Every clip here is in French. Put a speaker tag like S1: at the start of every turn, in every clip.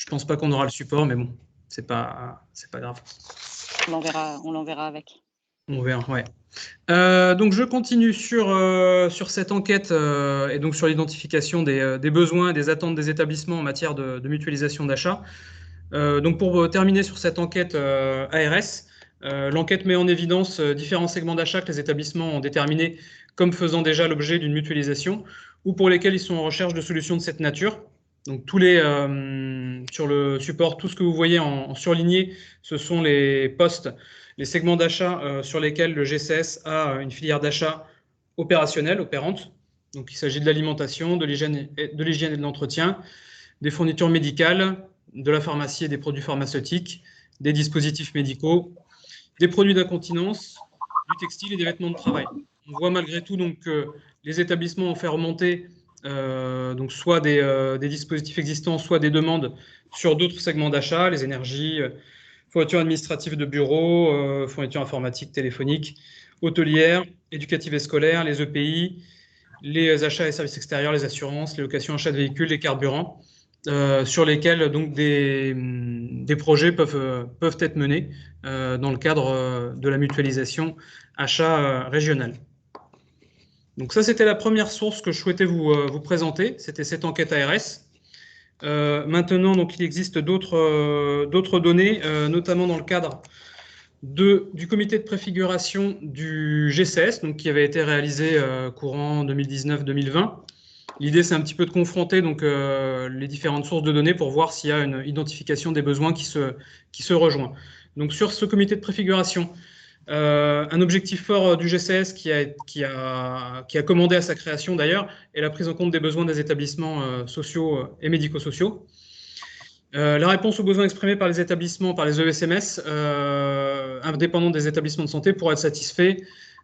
S1: Je ne pense pas qu'on aura le support, mais bon, c'est pas grave.
S2: On l'enverra avec.
S1: On verra, ouais. Donc je continue sur cette enquête et donc sur l'identification des besoins et des attentes des établissements en matière de mutualisation d'achat. Donc pour terminer sur cette enquête ARS, l'enquête met en évidence différents segments d'achat que les établissements ont déterminés comme faisant déjà l'objet d'une mutualisation ou pour lesquels ils sont en recherche de solutions de cette nature. Donc sur le support, tout ce que vous voyez en surligné, ce sont les postes, les segments d'achat sur lesquels le GCS a une filière d'achat opérationnelle, opérante. Donc il s'agit de l'alimentation, de l'hygiène et de l'entretien, des fournitures médicales, de la pharmacie et des produits pharmaceutiques, des dispositifs médicaux, des produits d'incontinence, du textile et des vêtements de travail. On voit malgré tout donc, que les établissements ont fait remonter donc soit des dispositifs existants, soit des demandes sur d'autres segments d'achat, les énergies, fournitures administratives de bureau, fournitures informatiques, téléphoniques, hôtelières, éducatives et scolaires, les EPI, les achats et services extérieurs, les assurances, les locations, achats de véhicules, les carburants, sur lesquels donc des projets peuvent être menés dans le cadre de la mutualisation achat régional. Donc ça, c'était la première source que je souhaitais vous présenter, c'était cette enquête ARS. Maintenant, donc, il existe d'autres données, notamment dans le cadre du comité de préfiguration du GCS, donc, qui avait été réalisé courant 2019-2020. L'idée, c'est un petit peu de confronter donc, les différentes sources de données pour voir s'il y a une identification des besoins qui se rejoint. Donc, sur ce comité de préfiguration, un objectif fort du GCS qui a commandé à sa création d'ailleurs est la prise en compte des besoins des établissements sociaux et médico-sociaux. La réponse aux besoins exprimés par les établissements, par les ESMS, indépendants des établissements de santé, pourrait être satisfait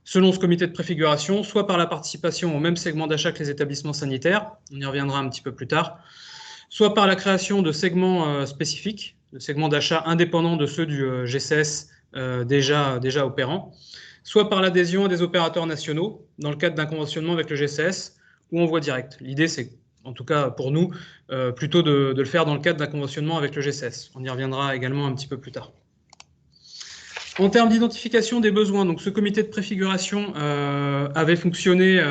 S1: selon ce comité de préfiguration, soit par la participation au même segment d'achat que les établissements sanitaires, on y reviendra un petit peu plus tard, soit par la création de segments spécifiques, de segments d'achat indépendants de ceux du GCS déjà opérants, soit par l'adhésion à des opérateurs nationaux dans le cadre d'un conventionnement avec le GCS ou en voie directe. L'idée, c'est, en tout cas pour nous, plutôt de le faire dans le cadre d'un conventionnement avec le GCS. On y reviendra également un petit peu plus tard. En termes d'identification des besoins, donc ce comité de préfiguration avait fonctionné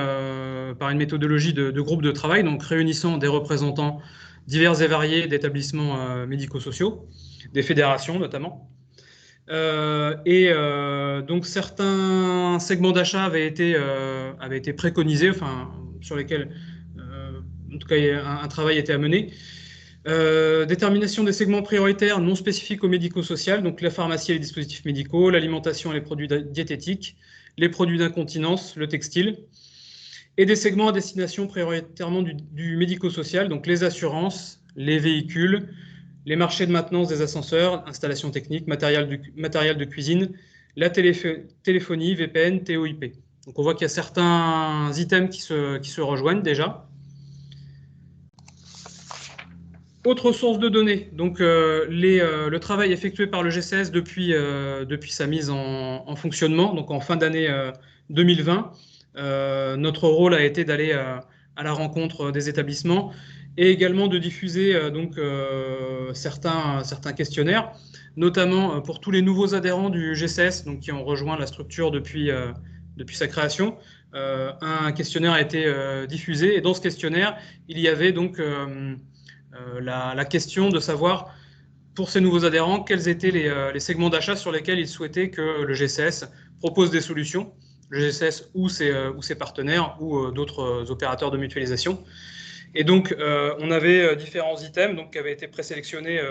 S1: par une méthodologie de groupe de travail, donc réunissant des représentants divers et variés d'établissements médico-sociaux, des fédérations notamment. Donc certains segments d'achat avaient été préconisés, enfin, sur lesquels, en tout cas, un travail était à mener. Détermination des segments prioritaires non spécifiques au médico-social, donc la pharmacie et les dispositifs médicaux, l'alimentation et les produits diététiques, les produits d'incontinence, le textile, et des segments à destination prioritairement du médico-social, donc les assurances, les véhicules, les marchés de maintenance des ascenseurs, installations techniques, matériel de cuisine, la téléphonie, VPN, TOIP. Donc on voit qu'il y a certains items qui se rejoignent déjà. Autre source de données, donc le travail effectué par le GCS depuis sa mise en fonctionnement, donc en fin d'année 2020. Notre rôle a été d'aller à la rencontre des établissements et également de diffuser certains questionnaires, notamment pour tous les nouveaux adhérents du GCS, donc qui ont rejoint la structure depuis sa création. Un questionnaire a été diffusé et dans ce questionnaire, il y avait donc la question de savoir, pour ces nouveaux adhérents, quels étaient les segments d'achat sur lesquels ils souhaitaient que le GCS propose des solutions, le GCS ou ses partenaires ou d'autres opérateurs de mutualisation. Et donc, on avait différents items donc, qui avaient été présélectionnés,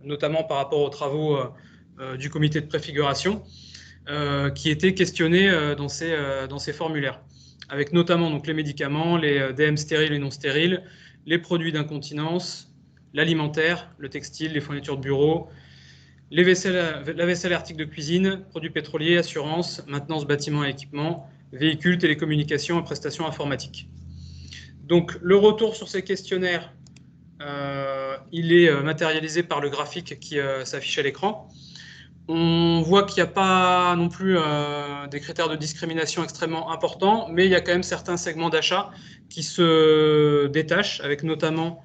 S1: notamment par rapport aux travaux du comité de préfiguration, qui étaient questionnés dans ces formulaires, avec notamment donc, les médicaments, les DM stériles et non stériles, les produits d'incontinence, l'alimentaire, le textile, les fournitures de bureau, la vaisselle et articles de cuisine, produits pétroliers, assurances, maintenance bâtiments et équipements, véhicules, télécommunications et prestations informatiques. Donc le retour sur ces questionnaires, il est matérialisé par le graphique qui s'affiche à l'écran. On voit qu'il n'y a pas non plus des critères de discrimination extrêmement importants, mais il y a quand même certains segments d'achat qui se détachent, avec notamment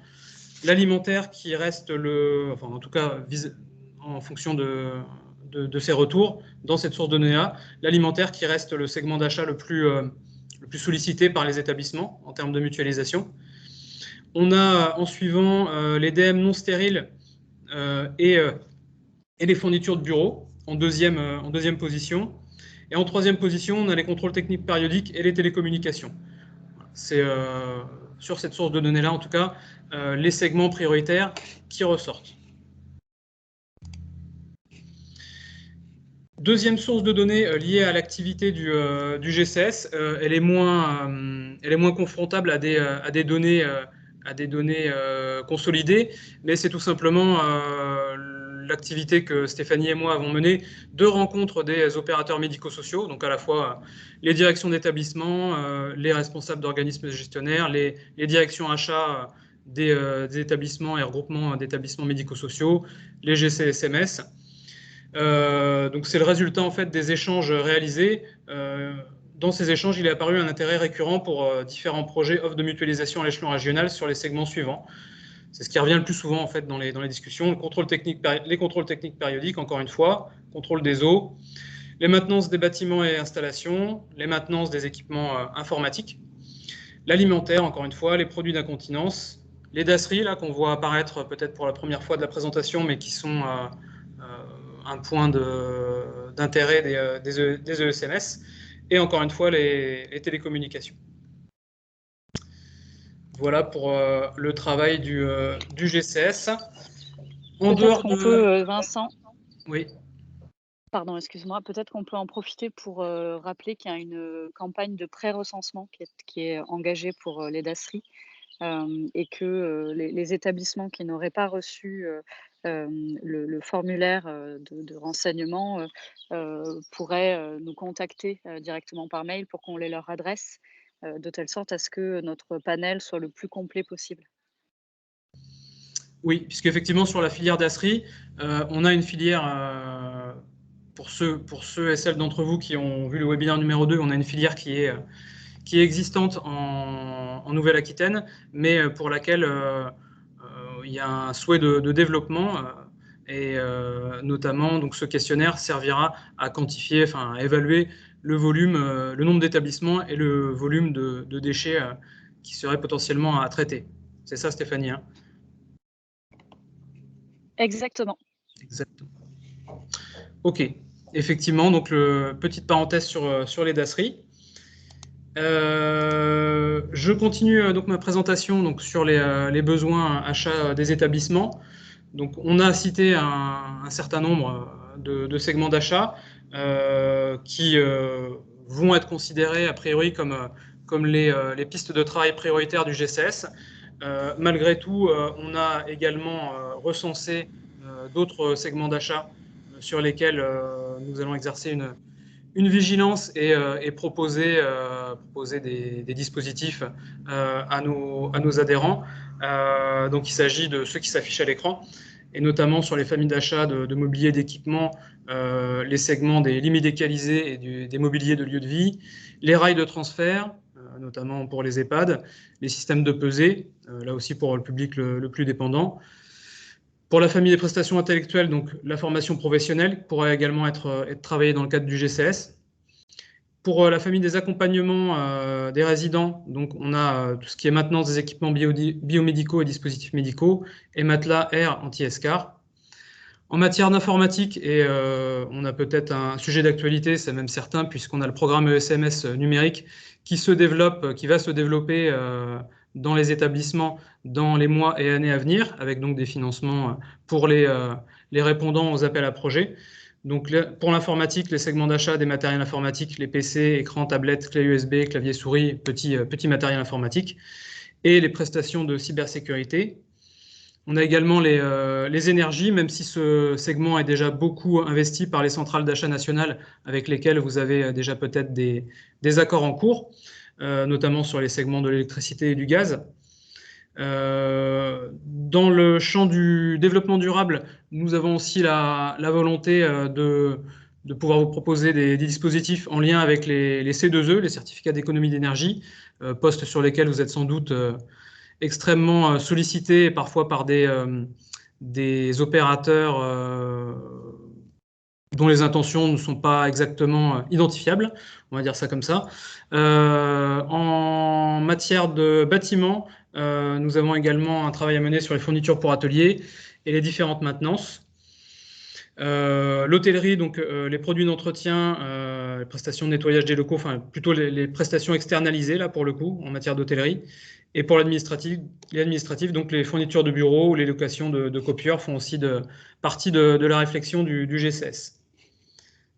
S1: L'alimentaire qui reste enfin en tout cas en fonction de ses retours dans cette source de données-là, l'alimentaire qui reste le segment d'achat le plus sollicité par les établissements en termes de mutualisation. On a en suivant les DM non stériles et les fournitures de bureau en deuxième position. Et en troisième position, on a les contrôles techniques périodiques et les télécommunications. C'est sur cette source de données-là, en tout cas, les segments prioritaires qui ressortent. Deuxième source de données liée à l'activité du GCS, elle est moins confrontable à des données, consolidées, mais c'est tout simplement l'activité que Stéphanie et moi avons menée de rencontre des opérateurs médico-sociaux, donc à la fois les directions d'établissement, les responsables d'organismes gestionnaires, les directions achats des établissements et regroupements d'établissements médico-sociaux, les GCSMS. Donc c'est le résultat en fait des échanges réalisés. Dans ces échanges, il est apparu un intérêt récurrent pour différents projets offres de mutualisation à l'échelon régional sur les segments suivants. C'est ce qui revient le plus souvent en fait dans les discussions. Les contrôles techniques périodiques, encore une fois, contrôle des eaux, les maintenances des bâtiments et installations, les maintenances des équipements informatiques, l'alimentaire, encore une fois, les produits d'incontinence, les DASRI, là qu'on voit apparaître peut-être pour la première fois de la présentation, mais qui sont un point d'intérêt des ESMS, et encore une fois les télécommunications. Voilà pour le travail du GCS.
S2: Peut-être qu'on peut, Vincent.
S1: Oui.
S2: Pardon, excuse-moi. Peut-être qu'on peut en profiter pour rappeler qu'il y a une campagne de pré-recensement qui est engagée pour les DASRI et que les établissements qui n'auraient pas reçu le formulaire de renseignement pourraient nous contacter directement par mail pour qu'on les leur adresse de telle sorte à ce que notre panel soit le plus complet possible.
S1: Oui, puisqu'effectivement, sur la filière DASRI, on a une filière, pour ceux et celles d'entre vous qui ont vu le webinaire numéro 2, on a une filière qui est existante en Nouvelle-Aquitaine, mais pour laquelle il y a un souhait de développement. Et notamment, donc, ce questionnaire servira à quantifier, enfin à évaluer le volume, le nombre d'établissements et le volume de déchets qui seraient potentiellement à traiter. C'est ça, Stéphanie, hein ?
S2: Exactement.
S1: Exactement. Ok, effectivement, donc petite parenthèse sur les DASRI. Je continue donc ma présentation donc, sur les besoins achats des établissements. Donc, on a cité un certain nombre de segments d'achat qui vont être considérés a priori comme les pistes de travail prioritaires du GCS. Malgré tout, on a également recensé d'autres segments d'achat sur lesquels nous allons exercer une vigilance et proposer des dispositifs à nos adhérents. Donc il s'agit de ceux qui s'affichent à l'écran, et notamment sur les familles d'achat de mobilier d'équipement, les segments des lits médicalisés et des mobiliers de lieu de vie, les rails de transfert, notamment pour les EHPAD, les systèmes de pesée, là aussi pour le public le plus dépendant. Pour la famille des prestations intellectuelles, donc la formation professionnelle pourrait également être travaillée dans le cadre du GCS. Pour la famille des accompagnements des résidents, donc on a tout ce qui est maintenance des équipements biomédicaux et dispositifs médicaux et matelas air anti-escar. En matière d'informatique, et on a peut-être un sujet d'actualité, c'est même certain, puisqu'on a le programme ESMS numérique qui va se développer dans les établissements dans les mois et années à venir, avec donc des financements pour les répondants aux appels à projets. Donc pour l'informatique, les segments d'achat des matériels informatiques, les PC, écrans, tablettes, clés USB, clavier souris, petit matériel informatique, et les prestations de cybersécurité. On a également les énergies, même si ce segment est déjà beaucoup investi par les centrales d'achat nationales avec lesquelles vous avez déjà peut-être des accords en cours, notamment sur les segments de l'électricité et du gaz. Dans le champ du développement durable, nous avons aussi la volonté de pouvoir vous proposer des dispositifs en lien avec les C2E, les certificats d'économie d'énergie, postes sur lesquels vous êtes sans doute extrêmement sollicités, et parfois par des opérateurs dont les intentions ne sont pas exactement identifiables, on va dire ça comme ça. En matière de bâtiments, nous avons également un travail à mener sur les fournitures pour ateliers et les différentes maintenances. L'hôtellerie, donc les produits d'entretien, les prestations de nettoyage des locaux, enfin plutôt les prestations externalisées là pour le coup en matière d'hôtellerie. Et pour l'administratif, donc les fournitures de bureaux ou les locations de copieurs font aussi partie de la réflexion du GCS.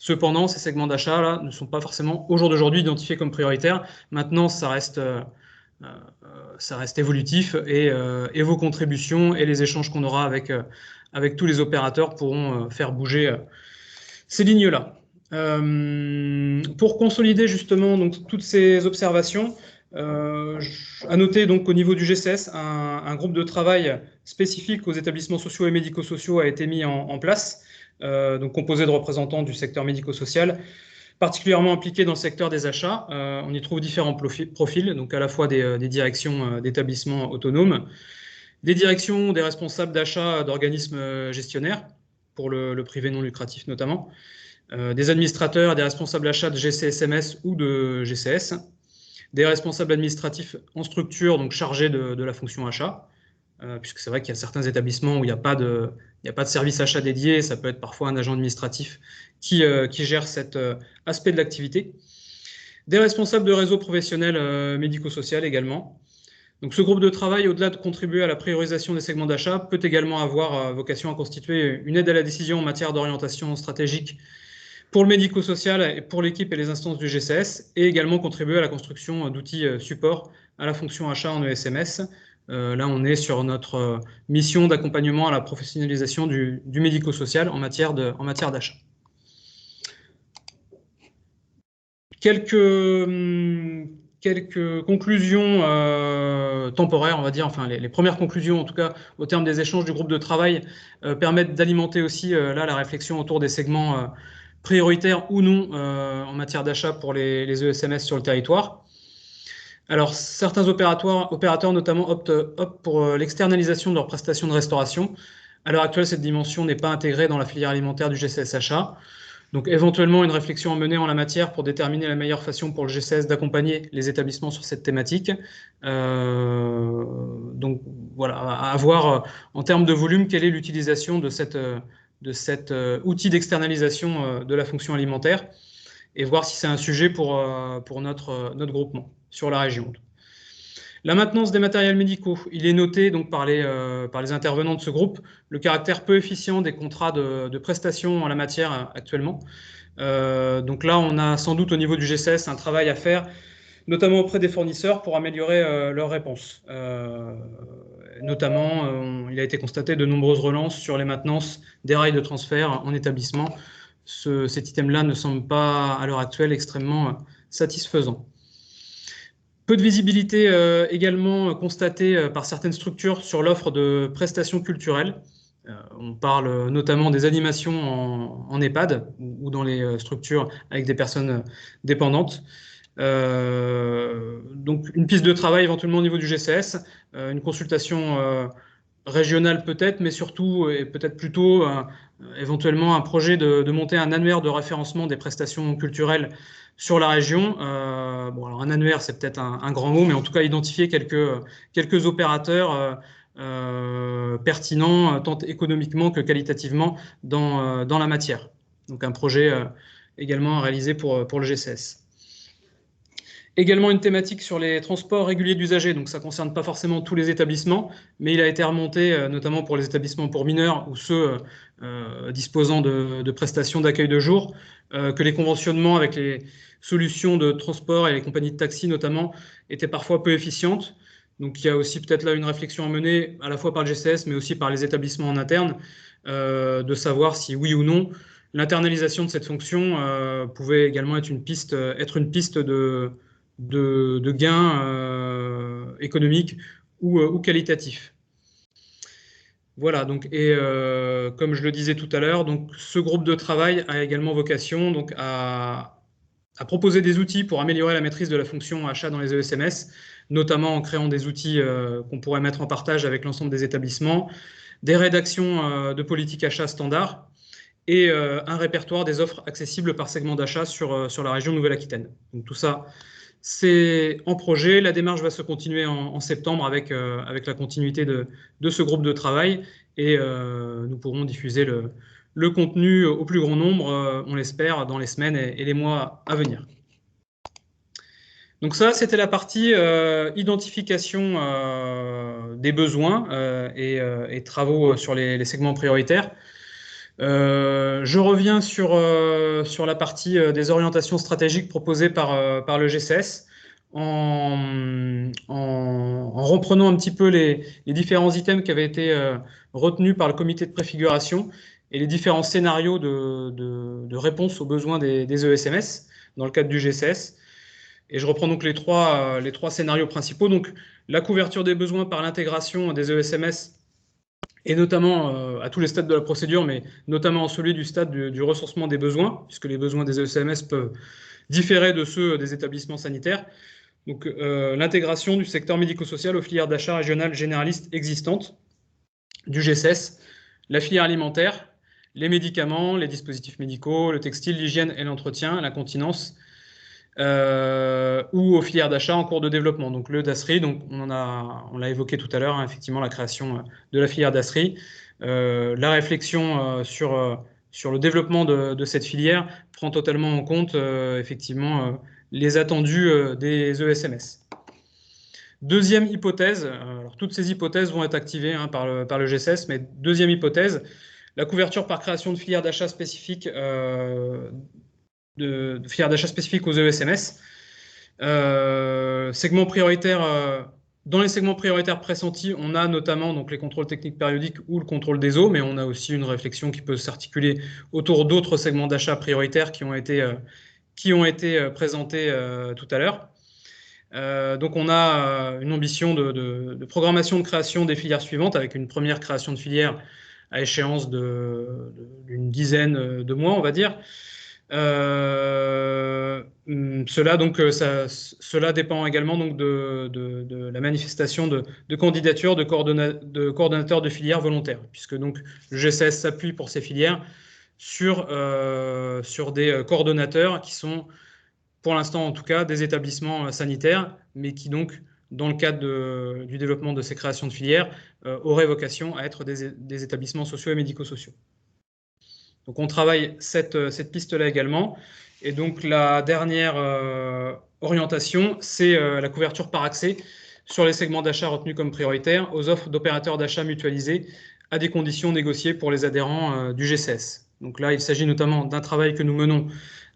S1: Cependant, ces segments d'achat ne sont pas forcément au jour d'aujourd'hui identifiés comme prioritaires. Maintenant, ça reste évolutif et vos contributions et les échanges qu'on aura avec tous les opérateurs pourront faire bouger ces lignes-là. Pour consolider justement donc, toutes ces observations, à noter donc au niveau du GCS, un groupe de travail spécifique aux établissements sociaux et médico-sociaux a été mis en place, donc composé de représentants du secteur médico-social, particulièrement impliqués dans le secteur des achats. On y trouve différents profils, donc à la fois des directions d'établissements autonomes, des directions, des responsables d'achat d'organismes gestionnaires, pour le privé non lucratif notamment, des administrateurs et des responsables achats de GCSMS ou de GCS, des responsables administratifs en structure, donc chargés de la fonction achat, puisque c'est vrai qu'il y a certains établissements où il n'y a pas de service achat dédié, ça peut être parfois un agent administratif qui gère cet aspect de l'activité. Des responsables de réseau professionnel médico-social également. Donc ce groupe de travail, au-delà de contribuer à la priorisation des segments d'achat, peut également avoir vocation à constituer une aide à la décision en matière d'orientation stratégique pour le médico-social et pour l'équipe et les instances du GCS, et également contribuer à la construction d'outils support à la fonction achat en ESMS. Là, on est sur notre mission d'accompagnement à la professionnalisation du médico-social en matière d'achat. Quelques conclusions temporaires, on va dire, enfin les premières conclusions, en tout cas, au terme des échanges du groupe de travail, permettent d'alimenter aussi là la réflexion autour des segments prioritaires ou non en matière d'achat pour les ESMS sur le territoire. Alors, certains opérateurs notamment optent pour l'externalisation de leurs prestations de restauration. À l'heure actuelle, cette dimension n'est pas intégrée dans la filière alimentaire du GCS achat. Donc éventuellement une réflexion à mener en la matière pour déterminer la meilleure façon pour le GCS d'accompagner les établissements sur cette thématique. Donc voilà, à voir en termes de volume, quelle est l'utilisation de cet outil d'externalisation de la fonction alimentaire et voir si c'est un sujet pour notre groupement sur la région. La maintenance des matériels médicaux, il est noté donc par les intervenants de ce groupe le caractère peu efficient des contrats de prestation en la matière actuellement. Donc là, on a sans doute au niveau du GCS un travail à faire, notamment auprès des fournisseurs pour améliorer leurs réponses. Notamment, il a été constaté de nombreuses relances sur les maintenances des rails de transfert en établissement. Cet item-là ne semble pas à l'heure actuelle extrêmement satisfaisant. Peu de visibilité également constatée par certaines structures sur l'offre de prestations culturelles. On parle notamment des animations en EHPAD ou dans les structures avec des personnes dépendantes. Donc une piste de travail éventuellement au niveau du GCS, une consultation régionale peut-être, mais surtout et peut-être plutôt éventuellement un projet de monter un annuaire de référencement des prestations culturelles sur la région. Bon, alors un annuaire, c'est peut-être un grand mot, mais en tout cas identifier quelques opérateurs pertinents, tant économiquement que qualitativement, dans la matière. Donc un projet également à réaliser pour le GCS. Également une thématique sur les transports réguliers d'usagers, donc ça ne concerne pas forcément tous les établissements, mais il a été remonté notamment pour les établissements pour mineurs ou ceux disposant de prestations d'accueil de jour, que les conventionnements avec les solutions de transport et les compagnies de taxi notamment étaient parfois peu efficientes. Donc il y a aussi peut-être là une réflexion à mener à la fois par le GCS mais aussi par les établissements en interne, de savoir si oui ou non l'internalisation de cette fonction pouvait également être une piste de gains économiques ou qualitatifs. Voilà, donc, et comme je le disais tout à l'heure, donc ce groupe de travail a également vocation donc, à à proposer des outils pour améliorer la maîtrise de la fonction achat dans les ESMS, notamment en créant des outils qu'on pourrait mettre en partage avec l'ensemble des établissements, des rédactions de politique achat standard et un répertoire des offres accessibles par segment d'achat sur la région Nouvelle-Aquitaine. Donc tout ça, c'est en projet. La démarche va se continuer en septembre avec la continuité de ce groupe de travail et nous pourrons diffuser le contenu au plus grand nombre, on l'espère, dans les semaines et les mois à venir. Donc ça, c'était la partie identification des besoins et travaux sur les segments prioritaires. Je reviens sur la partie des orientations stratégiques proposées par le GCS en reprenant un petit peu les différents items qui avaient été retenus par le comité de préfiguration et les différents scénarios de réponse aux besoins des ESMS dans le cadre du GCS. Et je reprends donc les trois scénarios principaux. Donc, la couverture des besoins par l'intégration des ESMS, et notamment à tous les stades de la procédure, mais notamment celui du stade du recensement des besoins, puisque les besoins des ESMS peuvent différer de ceux des établissements sanitaires. Donc, l'intégration du secteur médico-social aux filières d'achat régionales généralistes existantes, du GCS, la filière alimentaire, les médicaments, les dispositifs médicaux, le textile, l'hygiène et l'entretien, l'incontinence, ou aux filières d'achat en cours de développement. Donc le DASRI, donc on l'a évoqué tout à l'heure, hein, effectivement la création de la filière DASRI, la réflexion sur le développement de cette filière prend totalement en compte effectivement les attendus des ESMS. Deuxième hypothèse, alors toutes ces hypothèses vont être activées hein, par le GCS, mais deuxième hypothèse, la couverture par création de filières d'achat spécifiques de filières d'achat spécifiques aux ESMS. Segments prioritaires, dans les segments prioritaires pressentis, on a notamment donc, les contrôles techniques périodiques ou le contrôle des eaux, mais on a aussi une réflexion qui peut s'articuler autour d'autres segments d'achat prioritaires qui ont été présentés tout à l'heure. Donc on a une ambition de programmation de création des filières suivantes avec une première création de filière à échéance d'une dizaine de mois, on va dire. Cela dépend également donc de la manifestation de candidatures de coordonnateurs de filières volontaires, puisque donc le GCS s'appuie pour ces filières sur des coordonnateurs qui sont, pour l'instant en tout cas, des établissements sanitaires, mais qui donc, dans le cadre du développement de ces créations de filières, auraient vocation à être des établissements sociaux et médico-sociaux. Donc on travaille cette piste-là également. Et donc la dernière orientation, c'est la couverture par accès sur les segments d'achat retenus comme prioritaires aux offres d'opérateurs d'achat mutualisés à des conditions négociées pour les adhérents du GCS. Donc là, il s'agit notamment d'un travail que nous menons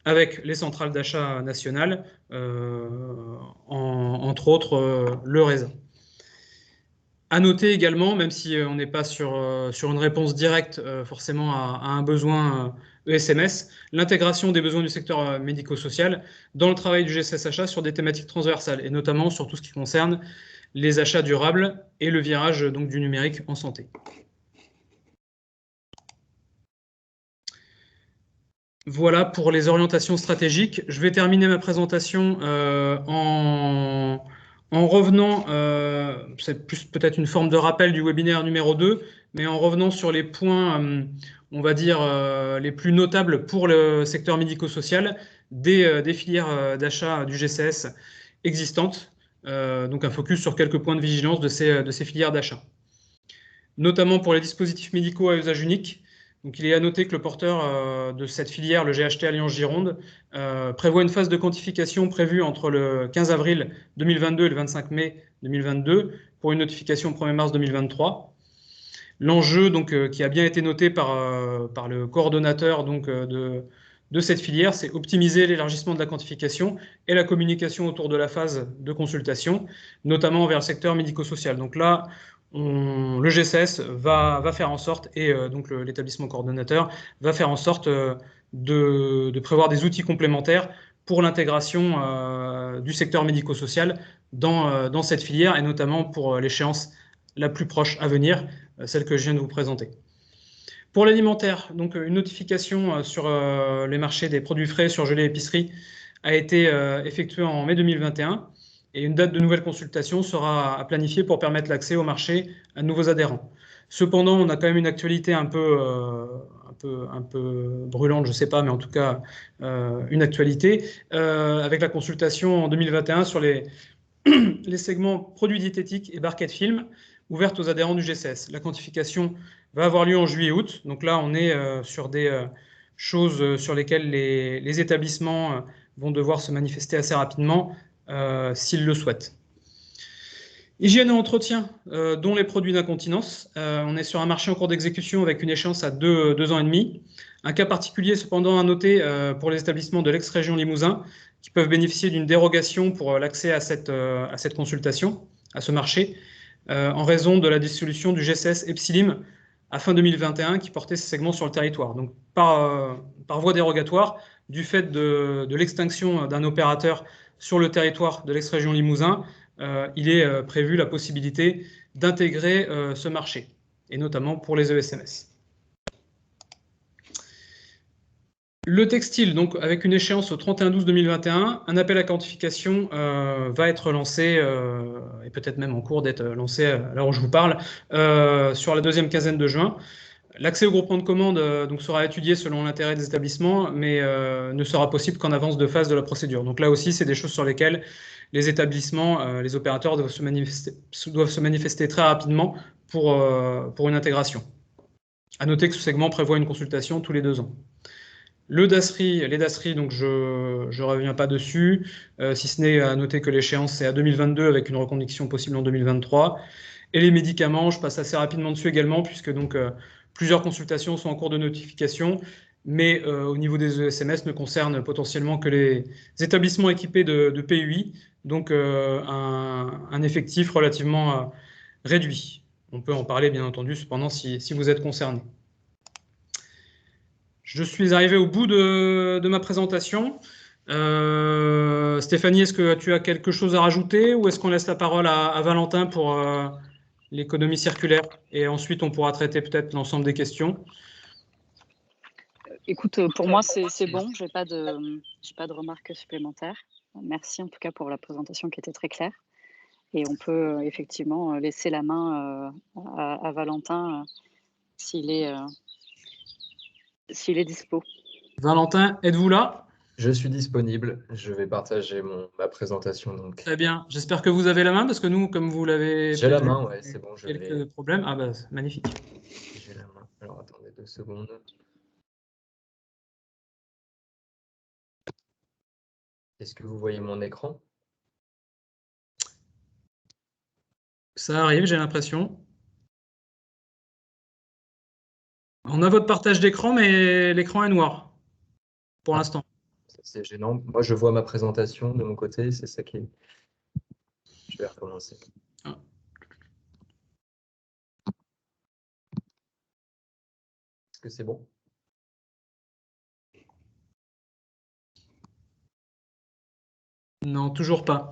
S1: avec les centrales d'achat nationales, entre autres le RESA. À noter également, même si on n'est pas sur une réponse directe forcément à un besoin ESMS, l'intégration des besoins du secteur médico-social dans le travail du GCS Achat sur des thématiques transversales, et notamment sur tout ce qui concerne les achats durables et le virage donc, du numérique en santé. Voilà pour les orientations stratégiques. Je vais terminer ma présentation en revenant, c'est plus peut-être une forme de rappel du webinaire numéro 2, mais en revenant sur les points, on va dire, les plus notables pour le secteur médico-social des filières d'achat du GCS existantes. Donc un focus sur quelques points de vigilance de ces filières d'achat. Notamment pour les dispositifs médicaux à usage unique. Donc, il est à noter que le porteur de cette filière, le GHT Alliance Gironde, prévoit une phase de quantification prévue entre le 15 avril 2022 et le 25 mai 2022 pour une notification au 1er mars 2023. L'enjeu, donc, qui a bien été noté par le coordonnateur donc, de cette filière, c'est optimiser l'élargissement de la quantification et la communication autour de la phase de consultation, notamment vers le secteur médico-social. Donc là, le GCS va faire en sorte, et donc l'établissement coordonnateur va faire en sorte de prévoir des outils complémentaires pour l'intégration du secteur médico-social dans cette filière, et notamment pour l'échéance la plus proche à venir, celle que je viens de vous présenter. Pour l'alimentaire, donc une notification sur les marchés des produits frais, surgelés, épicerie, a été effectuée en mai 2021 et une date de nouvelle consultation sera à planifier pour permettre l'accès au marché à de nouveaux adhérents. Cependant, on a quand même une actualité un peu brûlante, je ne sais pas, mais en tout cas une actualité, avec la consultation en 2021 sur les segments produits diététiques et barquettes film ouvertes aux adhérents du GCS. La quantification va avoir lieu en juillet-août. Donc là, on est sur des choses sur lesquelles les établissements vont devoir se manifester assez rapidement s'ils le souhaitent. Hygiène et entretien, dont les produits d'incontinence. On est sur un marché en cours d'exécution avec une échéance à 2 ans et demi. Un cas particulier cependant à noter pour les établissements de l'ex-région Limousin qui peuvent bénéficier d'une dérogation pour l'accès à cette consultation, à ce marché, en raison de la dissolution du GCS Epsilim à fin 2021 qui portait ces segments sur le territoire. Donc par voie dérogatoire, du fait de l'extinction d'un opérateur sur le territoire de l'ex-région Limousin, il est prévu la possibilité d'intégrer ce marché, et notamment pour les ESMS. Le textile, donc avec une échéance au 31/12/2021, un appel à quantification va être lancé, et peut-être même en cours d'être lancé à l'heure où je vous parle, sur la deuxième quinzaine de juin. L'accès au groupement de commandes donc sera étudié selon l'intérêt des établissements, mais ne sera possible qu'en avance de phase de la procédure. Donc là aussi, c'est des choses sur lesquelles les établissements, les opérateurs doivent se manifester très rapidement pour une intégration. À noter que ce segment prévoit une consultation tous les 2 ans. Les DASRI, donc je ne reviens pas dessus, si ce n'est à noter que l'échéance c'est à 2022 avec une reconduction possible en 2023. Et les médicaments, je passe assez rapidement dessus également, puisque donc plusieurs consultations sont en cours de notification, mais au niveau des ESMS ne concernent potentiellement que les établissements équipés de PUI, donc un effectif relativement réduit. On peut en parler, bien entendu, cependant, si vous êtes concerné. Je suis arrivé au bout de ma présentation. Stéphanie, est-ce que tu as quelque chose à rajouter ou est-ce qu'on laisse la parole à Valentin pour l'économie circulaire et ensuite on pourra traiter peut-être l'ensemble des questions?
S2: Écoute, pour moi, c'est bon. Je n'ai pas de remarques supplémentaires. Merci en tout cas pour la présentation qui était très claire. Et on peut effectivement laisser la main à Valentin s'il est dispo.
S1: Valentin, êtes-vous là?
S3: Je suis disponible. Je vais partager ma présentation. Donc.
S1: Très bien. J'espère que vous avez la main parce que nous, comme vous l'avez
S3: J'ai la main, ouais, c'est bon.
S1: Quelques problèmes. Ah bah, magnifique.
S3: J'ai la main. Alors, attendez 2 secondes. Est-ce que vous voyez mon écran?
S1: Ça arrive, j'ai l'impression. On a votre partage d'écran, mais l'écran est noir pour l'instant.
S3: C'est gênant. Moi, je vois ma présentation de mon côté. C'est ça qui est... Je vais recommencer. Ah. Est-ce que c'est bon?
S1: Non, toujours pas.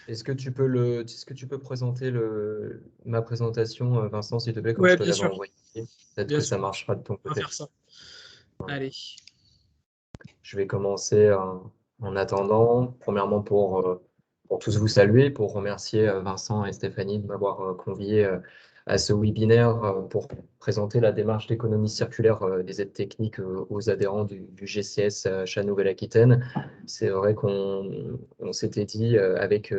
S3: Est-ce que tu peux présenter ma présentation, Vincent, s'il te plaît, comme
S1: ouais,
S3: je te l'avais envoyé? Peut-être que ça marchera de ton côté.
S1: On va faire ça. Ouais. Allez.
S3: Je vais commencer en attendant, premièrement pour tous vous saluer, pour remercier Vincent et Stéphanie de m'avoir convié à ce webinaire pour présenter la démarche d'économie circulaire des aides techniques aux adhérents du GCS Achat Nouvelle-Aquitaine. C'est vrai qu'on s'était dit avec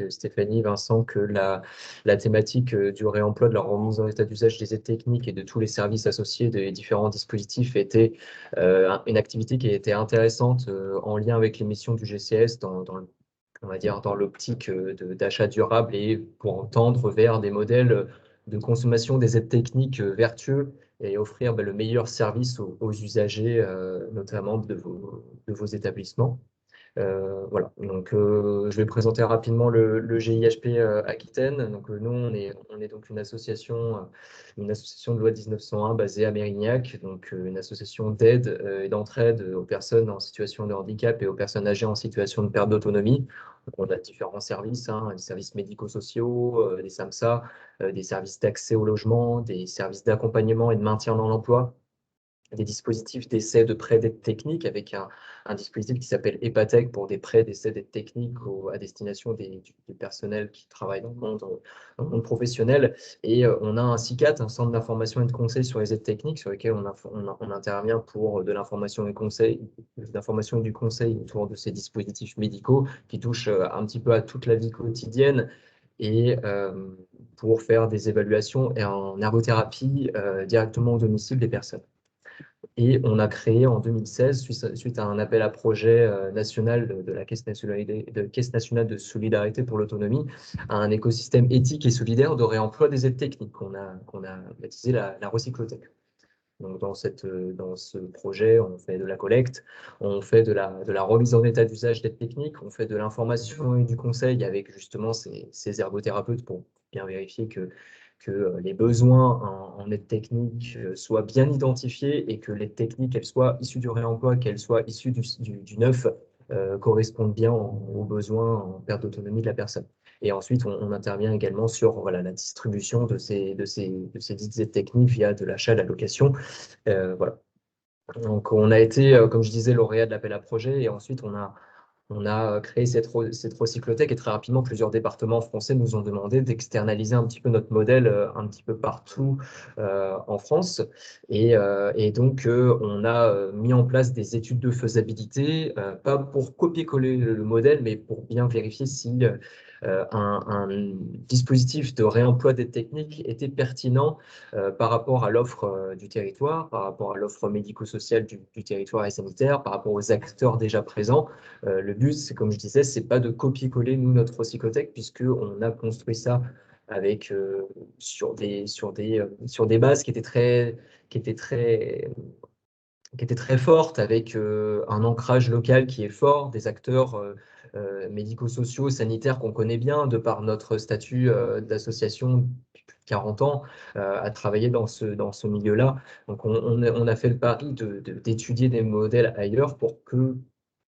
S3: Stéphanie, Vincent, que la thématique du réemploi, de la remise en état d'usage des aides techniques et de tous les services associés des différents dispositifs était une activité qui était intéressante en lien avec les missions du GCS on va dire, dans l'optique d'achat durable et pour tendre vers des modèles de consommation des aides techniques vertueux et offrir le meilleur service aux usagers, notamment de vos établissements. Voilà, donc je vais présenter rapidement le GIHP Aquitaine. Donc nous, on est donc une association de loi 1901 basée à Mérignac, donc une association d'aide et d'entraide aux personnes en situation de handicap et aux personnes âgées en situation de perte d'autonomie. On a différents services, des services médico-sociaux, des SAMSA, des services d'accès au logement, des services d'accompagnement et de maintien dans l'emploi, des dispositifs d'essai de prêt d'aide technique avec un dispositif qui s'appelle EPATEC pour des prêts d'essai d'aide technique à destination du personnel qui travaille dans le monde professionnel. Et on a un CICAT, un centre d'information et de conseil sur les aides techniques, sur lequel on intervient pour de l'information et du conseil autour de ces dispositifs médicaux qui touchent un petit peu à toute la vie quotidienne et pour faire des évaluations en ergothérapie directement au domicile des personnes. Et on a créé en 2016, suite à un appel à projet national de la Caisse nationale de solidarité pour l'autonomie, un écosystème éthique et solidaire de réemploi des aides techniques qu'on a baptisé la Recyclotech. Donc dans ce projet, on fait de la collecte, on fait de la remise en état d'usage d'aides techniques, on fait de l'information et du conseil avec justement ces ergothérapeutes pour bien vérifier que les besoins en aide technique soient bien identifiés et que l'aide technique, qu'elle soit issue du réemploi, qu'elle soit issue du neuf, correspondent bien aux besoins en perte d'autonomie de la personne. Et ensuite, on intervient également sur voilà, la distribution de ces dites aides techniques via de l'achat, de la location. Voilà. Donc, on a été, comme je disais, lauréat de l'appel à projet et ensuite, on a créé cette recyclothèque et très rapidement, plusieurs départements français nous ont demandé d'externaliser un petit peu notre modèle un petit peu partout en France. Et donc, on a mis en place des études de faisabilité, pas pour copier-coller le modèle, mais pour bien vérifier si un dispositif de réemploi des techniques était pertinent par rapport à l'offre du territoire, par rapport à l'offre médico-sociale du territoire et sanitaire, par rapport aux acteurs déjà présents. Le but, c'est comme je disais, c'est pas de copier-coller nous notre Recyclotech puisqu'on a construit ça avec sur des bases qui étaient très fortes, avec un ancrage local qui est fort, des acteurs médico-sociaux, sanitaires qu'on connaît bien de par notre statut d'association depuis plus de 40 ans à travailler dans ce milieu-là. Donc on a fait le pari d'étudier des modèles ailleurs pour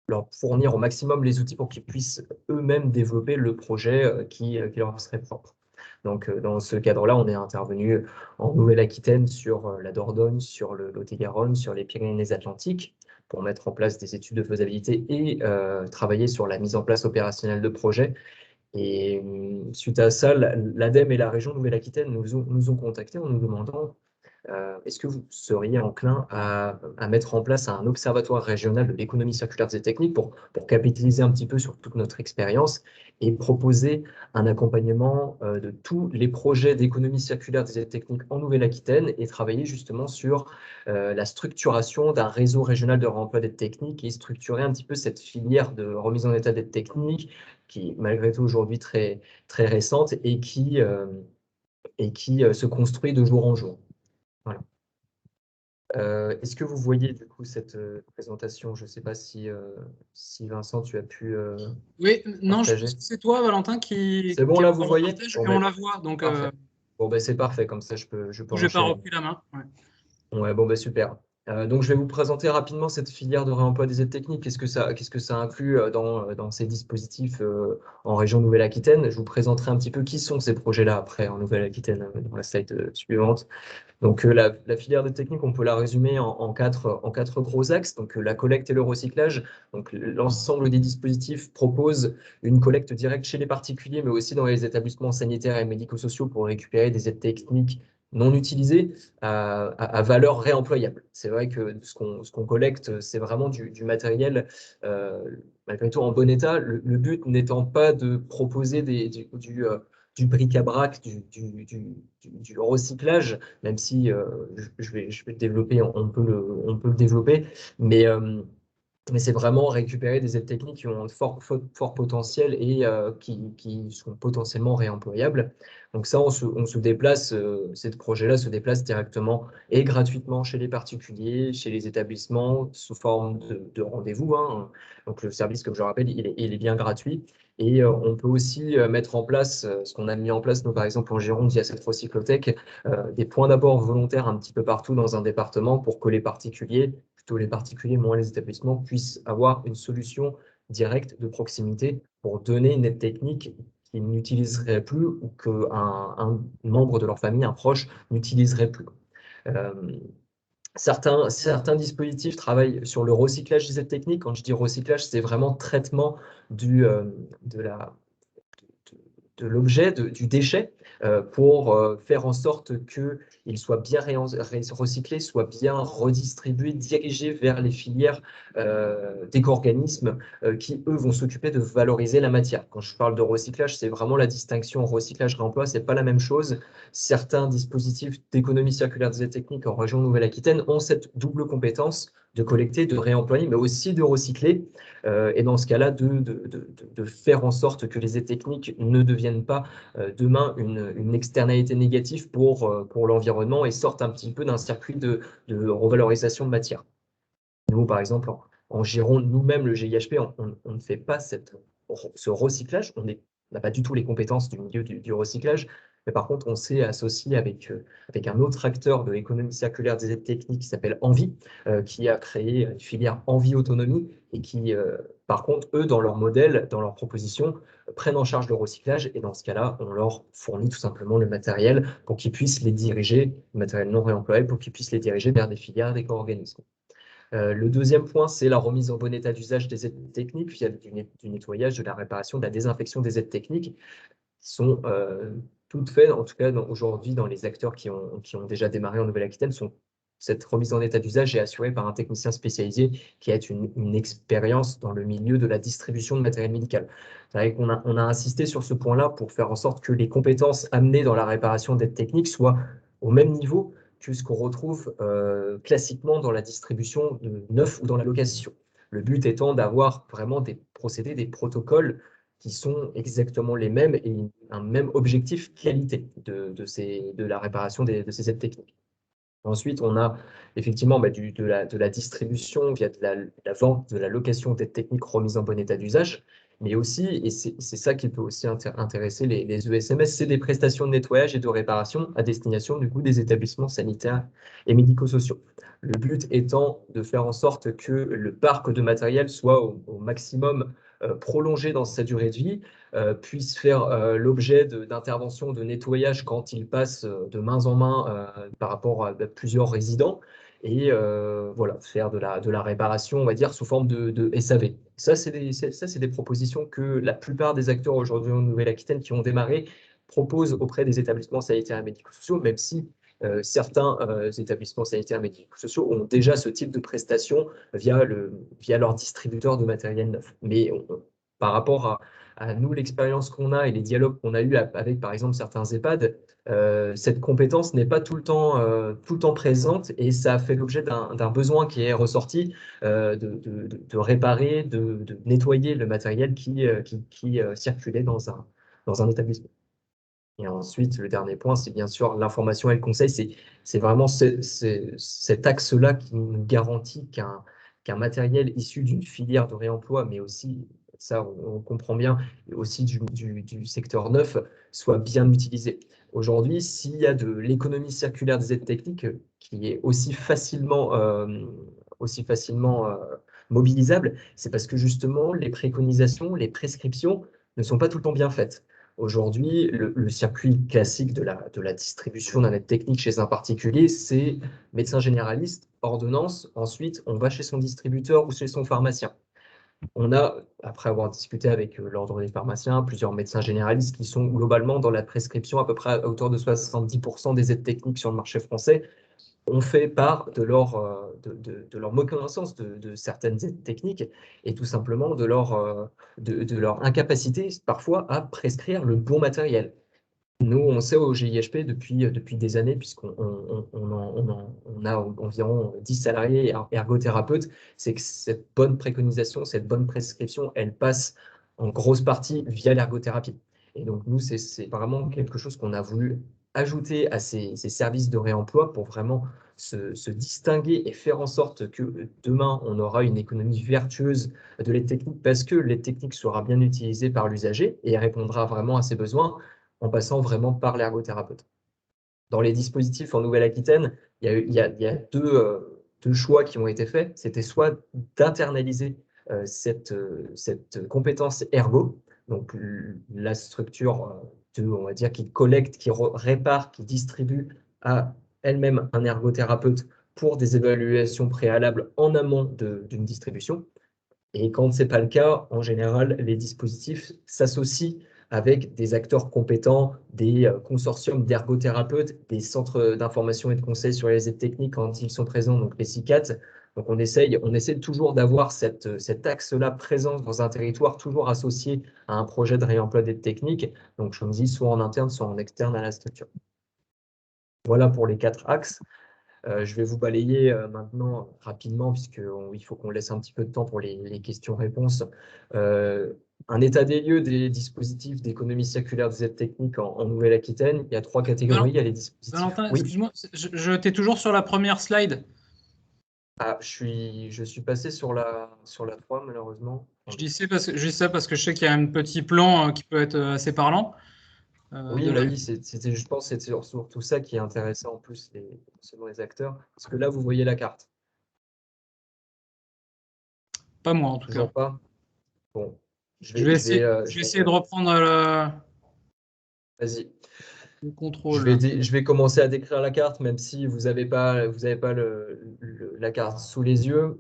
S3: leur fournir au maximum les outils pour qu'ils puissent eux-mêmes développer le projet qui leur serait propre. Donc, dans ce cadre-là, on est intervenu en Nouvelle-Aquitaine, sur la Dordogne, sur le Lot-et-Garonne, sur les Pyrénées-Atlantiques, pour mettre en place des études de faisabilité et travailler sur la mise en place opérationnelle de projets. Et suite à ça, l'ADEME et la région Nouvelle-Aquitaine nous ont contactés en nous demandant est-ce que vous seriez enclin à mettre en place un observatoire régional de l'économie circulaire des techniques pour capitaliser un petit peu sur toute notre expérience et proposer un accompagnement de tous les projets d'économie circulaire des aides techniques en Nouvelle-Aquitaine et travailler justement sur la structuration d'un réseau régional de réemploi d'aides techniques et structurer un petit peu cette filière de remise en état d'aides techniques qui est malgré tout aujourd'hui très, très récente et qui se construit de jour en jour. Voilà. Est-ce que vous voyez du coup cette présentation? Je ne sais pas si Vincent, tu as pu
S1: Oui, non, je
S3: partager.
S1: pense que c'est toi, Valentin, qui
S3: C'est bon, là, vous
S1: le
S3: voyez?
S1: partage
S3: Bon,
S1: et on la voit. Donc,
S3: parfait. Bon, ben, c'est parfait, comme ça, je peux
S1: j'ai pas
S3: enchaîner.
S1: repris la main. Ouais.
S3: Ouais, bon, ben, super. Donc, je vais vous présenter rapidement cette filière de réemploi des aides techniques. Qu'est-ce que ça inclut dans ces dispositifs en région Nouvelle-Aquitaine? Je vous présenterai un petit peu qui sont ces projets-là après en Nouvelle-Aquitaine dans la slide suivante. Donc, la filière de technique, on peut la résumer en quatre gros axes. Donc, la collecte et le recyclage. Donc, l'ensemble des dispositifs proposent une collecte directe chez les particuliers, mais aussi dans les établissements sanitaires et médico-sociaux pour récupérer des aides techniques non utilisées à valeur réemployable. C'est vrai que ce qu'on collecte, c'est vraiment du matériel, malgré tout en bon état. Le but n'étant pas de proposer du bric-à-brac, du recyclage, même si je vais le développer, on peut le développer, mais c'est vraiment récupérer des aides techniques qui ont un fort potentiel et qui sont potentiellement réemployables. Donc ça, on se déplace, ces projets-là se déplacent directement et gratuitement chez les particuliers, chez les établissements, sous forme de rendez-vous, hein. Donc le service, comme je le rappelle, il est bien gratuit. Et on peut aussi mettre en place, ce qu'on a mis en place, nous, par exemple, en Gironde, via cette recyclothèque, des points d'abord volontaires un petit peu partout dans un département pour que les particuliers, plutôt les particuliers, moins les établissements, puissent avoir une solution directe de proximité pour donner une aide technique qu'ils n'utiliseraient plus ou qu'un membre de leur famille, un proche, n'utiliserait plus. Certains dispositifs travaillent sur le recyclage des aides techniques. Quand je dis recyclage, c'est vraiment traitement du, de la, de l'objet, du déchet, pour faire en sorte qu'il soit bien recyclé, soit bien redistribué, dirigé vers les filières d'éco-organismes qui, eux, vont s'occuper de valoriser la matière. Quand je parle de recyclage, c'est vraiment la distinction recyclage-réemploi, c'est pas la même chose. Certains dispositifs d'économie circulaire des aides techniques en région Nouvelle-Aquitaine ont cette double compétence de collecter, de réemployer, mais aussi de recycler. Et dans ce cas-là, de faire en sorte que les aides techniques ne deviennent pas demain une externalité négative pour l'environnement et sortent un petit peu d'un circuit de revalorisation de matière. Nous, par exemple, en Gironde, nous-mêmes, le GIHP, on ne fait pas ce recyclage. On n'a pas du tout les compétences du milieu du recyclage. Mais par contre, on s'est associé avec un autre acteur de l'économie circulaire des aides techniques qui s'appelle Envie, qui a créé une filière Envie Autonomie et qui, par contre, eux, dans leur modèle, dans leur proposition, prennent en charge le recyclage. Et dans ce cas-là, on leur fournit tout simplement le matériel pour qu'ils puissent les diriger, le matériel non réemployable, pour qu'ils puissent les diriger vers des filières d'éco-organismes. Le deuxième point, c'est la remise en bon état d'usage des aides techniques via du nettoyage, de la réparation, de la désinfection des aides techniques, qui sont toutes faites, en tout cas aujourd'hui dans les acteurs qui ont déjà démarré en Nouvelle-Aquitaine. Cette remise en état d'usage est assurée par un technicien spécialisé qui a une expérience dans le milieu de la distribution de matériel médical. C'est vrai qu'on a insisté sur ce point-là pour faire en sorte que les compétences amenées dans la réparation d'aides techniques soient au même niveau que ce qu'on retrouve classiquement dans la distribution de neuf ou dans la location. Le but étant d'avoir vraiment des procédés, des protocoles qui sont exactement les mêmes et un même objectif qualité de la réparation de ces aides techniques. Ensuite, on a effectivement de la distribution via de la vente, de la location d'aides techniques remises en bon état d'usage, mais aussi, et c'est ça qui peut aussi intéresser les ESMS, c'est des prestations de nettoyage et de réparation à destination du coup des établissements sanitaires et médico-sociaux. Le but étant de faire en sorte que le parc de matériel soit au maximum prolongé dans sa durée de vie, puisse faire l'objet d'interventions de nettoyage quand il passe de main en main par rapport à plusieurs résidents, et voilà, faire de la réparation, on va dire, sous forme de SAV. Ça, c'est des propositions que la plupart des acteurs aujourd'hui en Nouvelle-Aquitaine qui ont démarré proposent auprès des établissements sanitaires et médico-sociaux, même si certains établissements sanitaires et médico-sociaux ont déjà ce type de prestation via leur distributeur de matériel neuf. Mais par rapport à nous, l'expérience qu'on a et les dialogues qu'on a eus avec, par exemple, certains EHPAD, cette compétence n'est pas tout le temps présente, et ça a fait l'objet d'un besoin qui est ressorti de réparer, de nettoyer le matériel qui circulait dans un établissement. Et ensuite, le dernier point, c'est bien sûr l'information et le conseil. C'est vraiment cet axe-là qui nous garantit qu'un matériel issu d'une filière de réemploi, mais aussi, ça on comprend bien, aussi du secteur neuf, soit bien utilisé. Aujourd'hui, s'il y a de l'économie circulaire des aides techniques qui est aussi facilement mobilisable, c'est parce que justement, les préconisations, les prescriptions ne sont pas tout le temps bien faites. Aujourd'hui, le circuit classique de la distribution d'un aide technique chez un particulier, c'est médecin généraliste, ordonnance, ensuite on va chez son distributeur ou chez son pharmacien. On a, après avoir discuté avec l'ordre des pharmaciens, plusieurs médecins généralistes qui sont globalement dans la prescription à peu près à hauteur de 70% des aides techniques sur le marché français, ont fait part de leur méconnaissance de certaines aides techniques et tout simplement de leur incapacité parfois à prescrire le bon matériel. Nous, on sait au GIHP depuis des années, puisqu'on a environ 10 salariés ergothérapeutes, c'est que cette bonne préconisation, cette bonne prescription, elle passe en grosse partie via l'ergothérapie. Et donc, nous, c'est vraiment quelque chose qu'on a voulu ajouter à ces services de réemploi pour vraiment se distinguer et faire en sorte que demain, on aura une économie vertueuse de l'aide technique, parce que l'aide technique sera bien utilisée par l'usager et répondra vraiment à ses besoins en passant vraiment par l'ergothérapeute. Dans les dispositifs en Nouvelle-Aquitaine, il y a deux choix qui ont été faits. C'était soit d'internaliser cette compétence ergo, donc la structure on va dire, qui collecte, qui répare, qui distribue à elle-même un ergothérapeute pour des évaluations préalables en amont d'une distribution. Et quand ce n'est pas le cas, en général, les dispositifs s'associent avec des acteurs compétents, des consortiums d'ergothérapeutes, des centres d'information et de conseil sur les aides techniques quand ils sont présents, donc les CICAT. Donc on essaie toujours d'avoir cet axe-là présent dans un territoire, toujours associé à un projet de réemploi d'aide technique. Donc je me dis soit en interne, soit en externe à la structure. Voilà pour les 4 axes. Je vais vous balayer maintenant rapidement, puisqu'il faut qu'on laisse un petit peu de temps pour les questions-réponses. Un état des lieux des dispositifs d'économie circulaire des aides techniques en Nouvelle-Aquitaine. Il y a 3 catégories. Il y a les dispositifs.
S1: Valentin,
S3: oui.
S1: excuse-moi, t'es toujours sur la première slide.
S3: Ah, je suis passé sur la 3, malheureusement.
S1: Je dis ça parce que je sais qu'il y a un petit plan qui peut être assez parlant.
S3: Oui, je pense que c'était surtout ça qui est intéressant en plus selon les acteurs. Parce que là, vous voyez la carte.
S1: Pas moi, en tout cas.
S3: Pas. Bon,
S1: je vais essayer de reprendre
S3: Vas-y.
S1: le contrôle.
S3: Je vais commencer à décrire la carte, même si vous n'avez pas la carte sous les yeux.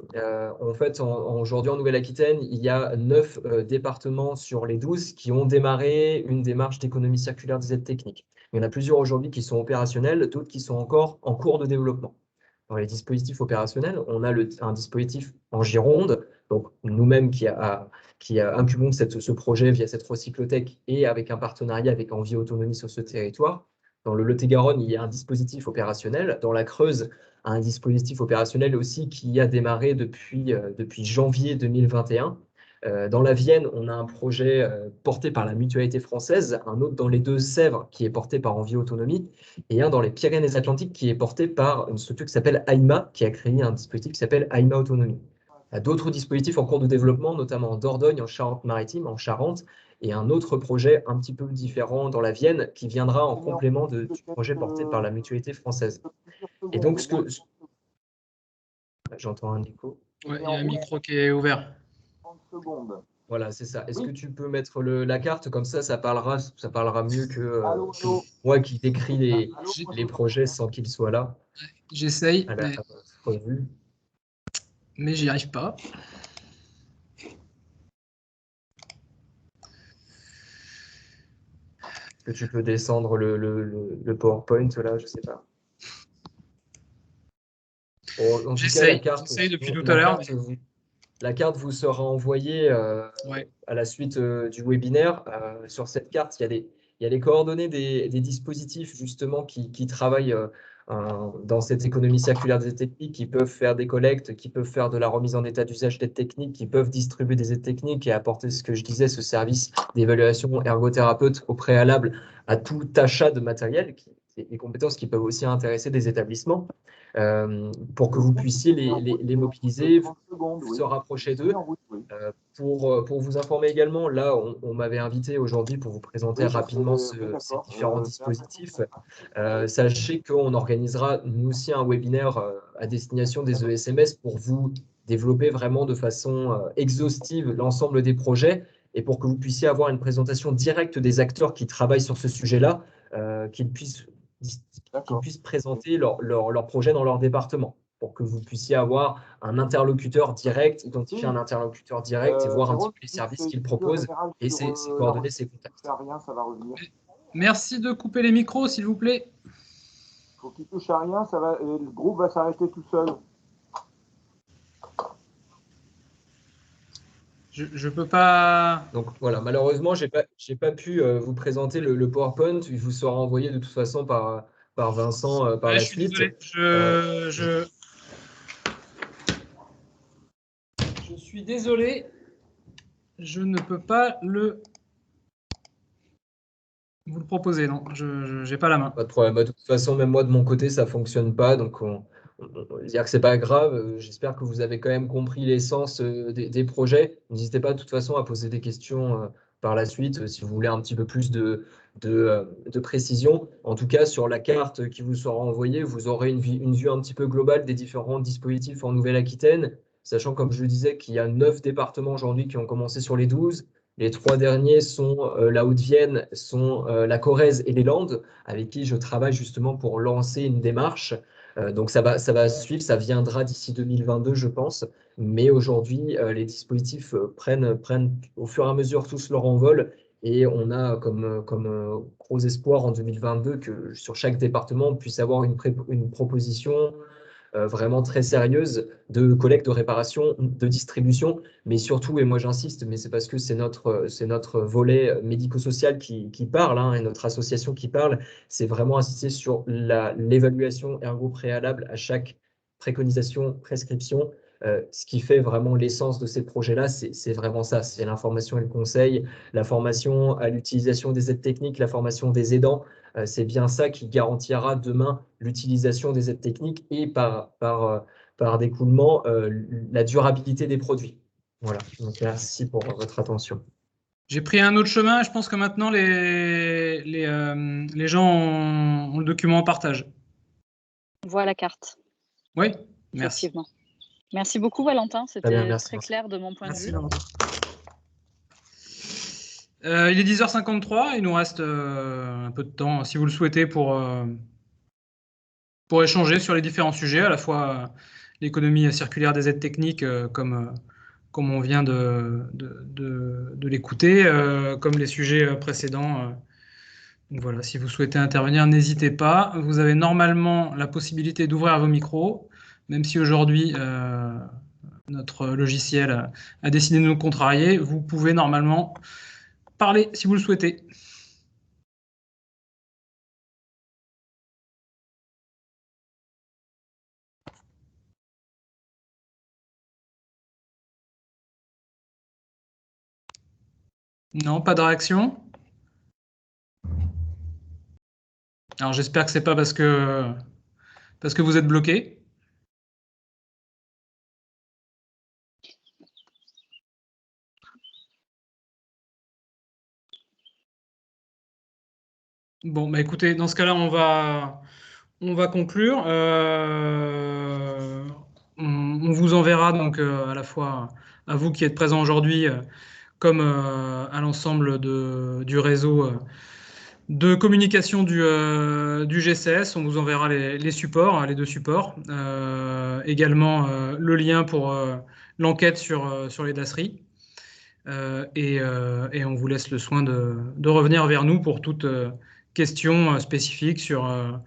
S3: En fait, aujourd'hui, en Nouvelle-Aquitaine, il y a 9 départements sur les 12 qui ont démarré une démarche d'économie circulaire des aides techniques. Il y en a plusieurs aujourd'hui qui sont opérationnels, d'autres qui sont encore en cours de développement. Dans les dispositifs opérationnels, on a un dispositif en Gironde, donc nous-mêmes qui incubons ce projet via cette recyclothèque et avec un partenariat avec Envie Autonomie sur ce territoire. Dans le Lot-et-Garonne, il y a un dispositif opérationnel. Dans la Creuse, un dispositif opérationnel aussi qui a démarré depuis janvier 2021. Dans la Vienne, on a un projet porté par la Mutualité française, un autre dans les Deux-Sèvres qui est porté par Envie Autonomie, et un dans les Pyrénées-Atlantiques qui est porté par une structure qui s'appelle AIMA, qui a créé un dispositif qui s'appelle AIMA Autonomie. Il y a d'autres dispositifs en cours de développement, notamment en Dordogne, en Charente-Maritime, en Charente, et un autre projet un petit peu différent dans la Vienne qui viendra en complément du projet porté par la Mutualité française. Et donc, j'entends un écho.
S1: Ouais, il y a un micro qui est ouvert.
S4: 30 secondes.
S3: Voilà, c'est ça. Est-ce que tu peux mettre la carte comme ça parlera mieux que moi qui décris les projets sans qu'ils soient là.
S1: J'essaye, mais j'y arrive pas.
S3: Est-ce que tu peux descendre le PowerPoint là, je sais pas. Bon,
S1: j'essaye depuis tout à l'heure.
S3: La carte vous sera envoyée à la suite du webinaire. Sur cette carte, il y a les coordonnées des dispositifs justement qui travaillent dans cette économie circulaire des aides techniques, qui peuvent faire des collectes, qui peuvent faire de la remise en état d'usage d'aides techniques, qui peuvent distribuer des aides techniques et apporter ce que je disais, ce service d'évaluation ergothérapeute au préalable à tout achat de matériel, des compétences qui peuvent aussi intéresser des établissements. Pour que vous puissiez les mobiliser, se rapprocher d'eux. Pour vous informer également, là, on m'avait invité aujourd'hui pour vous présenter rapidement ces différents dispositifs. Sachez qu'on organisera, nous aussi, un webinaire à destination des ESMS pour vous développer vraiment de façon exhaustive l'ensemble des projets et pour que vous puissiez avoir une présentation directe des acteurs qui travaillent sur ce sujet-là, qu'ils puissent présenter leur projet dans leur département pour que vous puissiez avoir un interlocuteur direct, identifier un interlocuteur direct et voir un petit peu les services qu'il propose et ses coordonnées, ses contacts.
S1: Merci de couper les micros, s'il vous plaît.
S4: Il faut qu'il touche à rien, le groupe va s'arrêter tout seul.
S1: Je peux pas.
S3: Donc voilà, malheureusement, j'ai pas pu vous présenter le PowerPoint. Il vous sera envoyé de toute façon par Vincent par la suite.
S1: Je suis désolé. Je ne peux pas vous le proposer, non. Je n'ai pas la main.
S3: Pas de problème. De toute façon, même moi de mon côté, ça fonctionne pas, donc on va dire que c'est pas grave. J'espère que vous avez quand même compris l'essence des projets. N'hésitez pas de toute façon à poser des questions par la suite si vous voulez un petit peu plus de précision. En tout cas, sur la carte qui vous sera envoyée, vous aurez une vue un petit peu globale des différents dispositifs en Nouvelle-Aquitaine, sachant, comme je le disais, qu'il y a 9 départements aujourd'hui qui ont commencé sur les 12. Les 3 derniers sont la Haute-Vienne, sont la Corrèze et les Landes, avec qui je travaille justement pour lancer une démarche. Donc ça va suivre, ça viendra d'ici 2022, je pense. Mais aujourd'hui, les dispositifs prennent au fur et à mesure tous leur envol. Et on a comme gros espoir en 2022 que sur chaque département, on puisse avoir une proposition vraiment très sérieuse de collecte, de réparation, de distribution, mais surtout, et moi j'insiste, mais c'est parce que c'est notre volet médico-social qui parle, hein, et notre association qui parle, c'est vraiment insister sur l'évaluation ergo préalable à chaque préconisation, prescription. Ce qui fait vraiment l'essence de ces projets-là, c'est vraiment ça, c'est l'information et le conseil, la formation à l'utilisation des aides techniques, la formation des aidants. C'est bien ça qui garantira demain l'utilisation des aides techniques et par découlement la durabilité des produits. Voilà, donc merci pour votre attention.
S1: J'ai pris un autre chemin. Je pense que maintenant, les gens ont le document en partage.
S2: On voit la carte.
S1: Oui, merci.
S2: Effectivement. Merci beaucoup, Valentin. C'était très clair de mon point de vue.
S1: Il est 10h53. Il nous reste un peu de temps, si vous le souhaitez, pour échanger sur les différents sujets, à la fois l'économie circulaire des aides techniques, comme on vient de l'écouter, comme les sujets précédents. Donc voilà, si vous souhaitez intervenir, n'hésitez pas. Vous avez normalement la possibilité d'ouvrir vos micros, même si aujourd'hui notre logiciel a décidé de nous contrarier. Vous pouvez normalement parler si vous le souhaitez. Non, pas de réaction. Alors j'espère que c'est pas parce que vous êtes bloqué. Bon, bah écoutez, dans ce cas-là, on va conclure. On vous enverra donc à la fois à vous qui êtes présents aujourd'hui, comme à l'ensemble du réseau de communication du GCS. On vous enverra les supports, les 2 supports. Également le lien pour l'enquête sur les DASRI. Et on vous laisse le soin de revenir vers nous pour toute question spécifique sur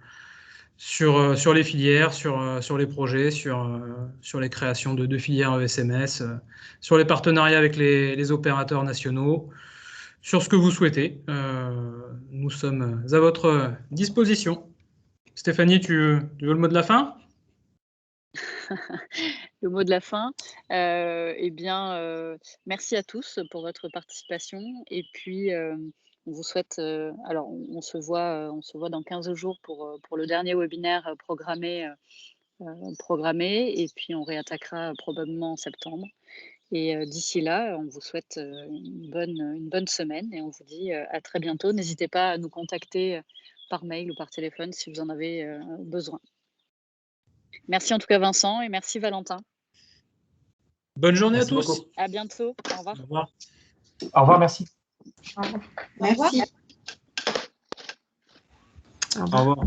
S1: les filières, sur les projets, sur les créations de filières ESMS, sur les partenariats avec les opérateurs nationaux, sur ce que vous souhaitez. Nous sommes à votre disposition. Stéphanie, tu veux le mot de la fin ?
S2: Le mot de la fin, eh bien, merci à tous pour votre participation. Et puis, on vous souhaite, alors on se voit dans 15 jours pour le dernier webinaire programmé. Et puis on réattaquera probablement en septembre. Et d'ici là, on vous souhaite une bonne semaine et on vous dit à très bientôt. N'hésitez pas à nous contacter par mail ou par téléphone si vous en avez besoin. Merci en tout cas Vincent et merci Valentin.
S1: Bonne journée à tous.
S3: Beaucoup.
S2: À bientôt. Au revoir.
S1: Au revoir.
S5: Au revoir, merci.
S6: Merci.
S1: Au revoir.